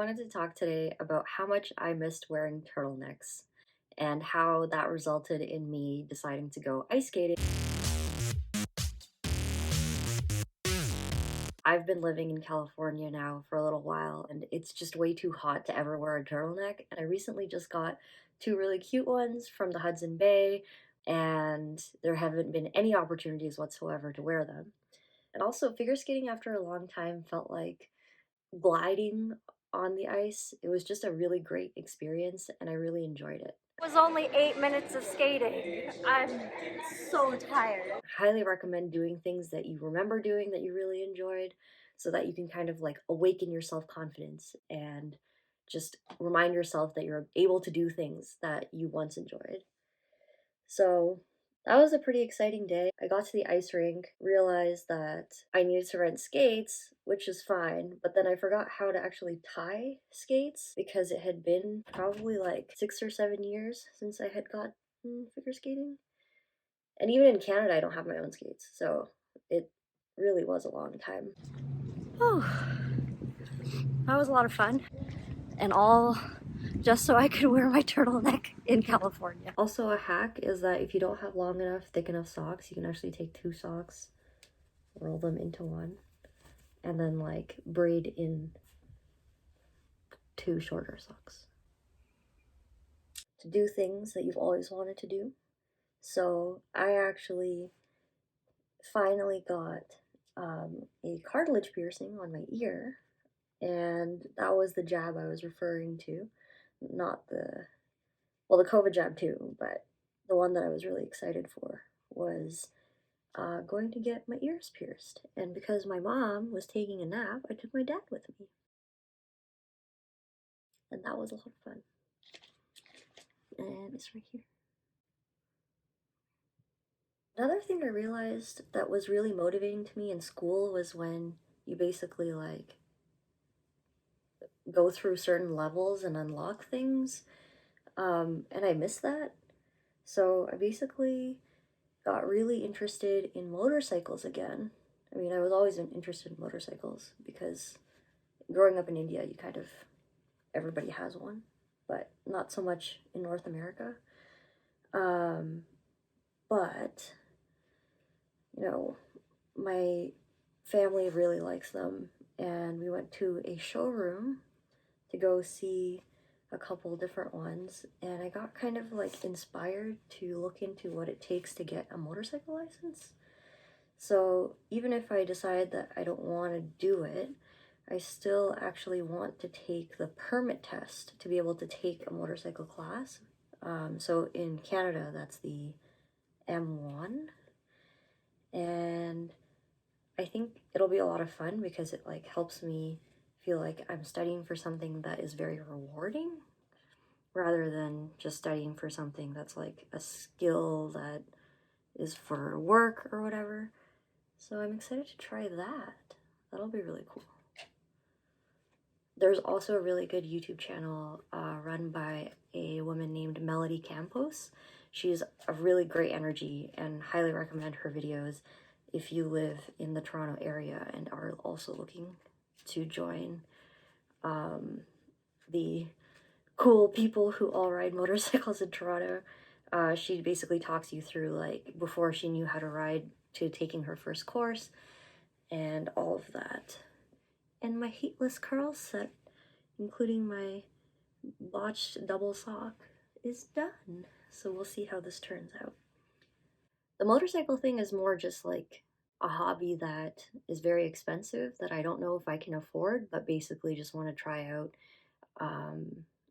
wanted to talk today about how much I missed wearing turtlenecks and how that resulted in me deciding to go ice skating. I've been living in California now for a little while, and it's just way too hot to ever wear a turtleneck. And I recently just got two really cute ones from the Hudson Bay, and there haven't been any opportunities whatsoever to wear them. And also, figure skating after a long time felt like gliding on the ice. It was just a really great experience, and I really enjoyed it. It was only 8 minutes of skating. I'm so tired. Highly recommend doing things that you remember doing that you really enjoyed so that you can kind of like awaken your self-confidence and just remind yourself that you're able to do things that you once enjoyed. So that was a pretty exciting day. I got to the ice rink, realized that I needed to rent skates, which is fine, but then I forgot how to actually tie skates because it had been probably like 6 or 7 years since I had gotten figure skating. And even in Canada, I don't have my own skates, so it really was a long time. Oh, that was a lot of fun. And all just so I could wear my turtleneck in California. Also, a hack is that if you don't have long enough, thick enough socks, you can actually take two socks, roll them into one, and then like braid in two shorter socks to do things that you've always wanted to do. So I actually finally got a cartilage piercing on my ear, and that was the jab I was referring to, not the COVID jab too, but the one that I was really excited for was going to get my ears pierced. And because my mom was taking a nap, I took my dad with me. And that was a lot of fun. And it's right here. Another thing I realized that was really motivating to me in school was when you basically like go through certain levels and unlock things. And I missed that. So I basically got really interested in motorcycles again. I mean, I was always interested in motorcycles because growing up in India, you kind of, everybody has one, but not so much in North America. But, you know, my family really likes them, and we went to a showroom to go see a couple different ones, and I got kind of like inspired to look into what it takes to get a motorcycle license. So even if I decide that I don't want to do it, I still actually want to take the permit test to be able to take a motorcycle class. So in Canada, that's the M1, and I think it'll be a lot of fun because it like helps me feel like I'm studying for something that is very rewarding rather than just studying for something that's like a skill that is for work or whatever. So I'm excited to try that. That'll be really cool. There's also a really good YouTube channel run by a woman named Melody Campos. She's a really great energy and highly recommend her videos if you live in the Toronto area and are also looking to join the cool people who all ride motorcycles in Toronto. She basically talks you through like before she knew how to ride to taking her first course and all of that. And my Heatless curl set, including my botched double sock, is done. So we'll see how this turns out. The motorcycle thing is more just like a hobby that is very expensive that I don't know if I can afford, but basically just want to try out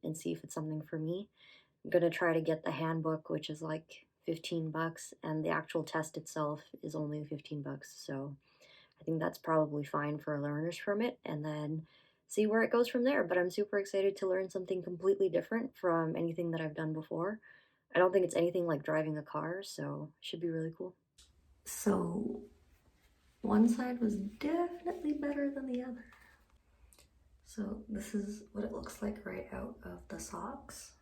and see if it's something for me. I'm gonna try to get the handbook, which is like 15 bucks, and the actual test itself is only 15 bucks. So I think that's probably fine for a learner's permit, and then see where it goes from there. But I'm super excited to learn something completely different from anything that I've done before. I don't think it's anything like driving a car, so it should be really cool. So one side was definitely better than the other. So this is what it looks like right out of the socks.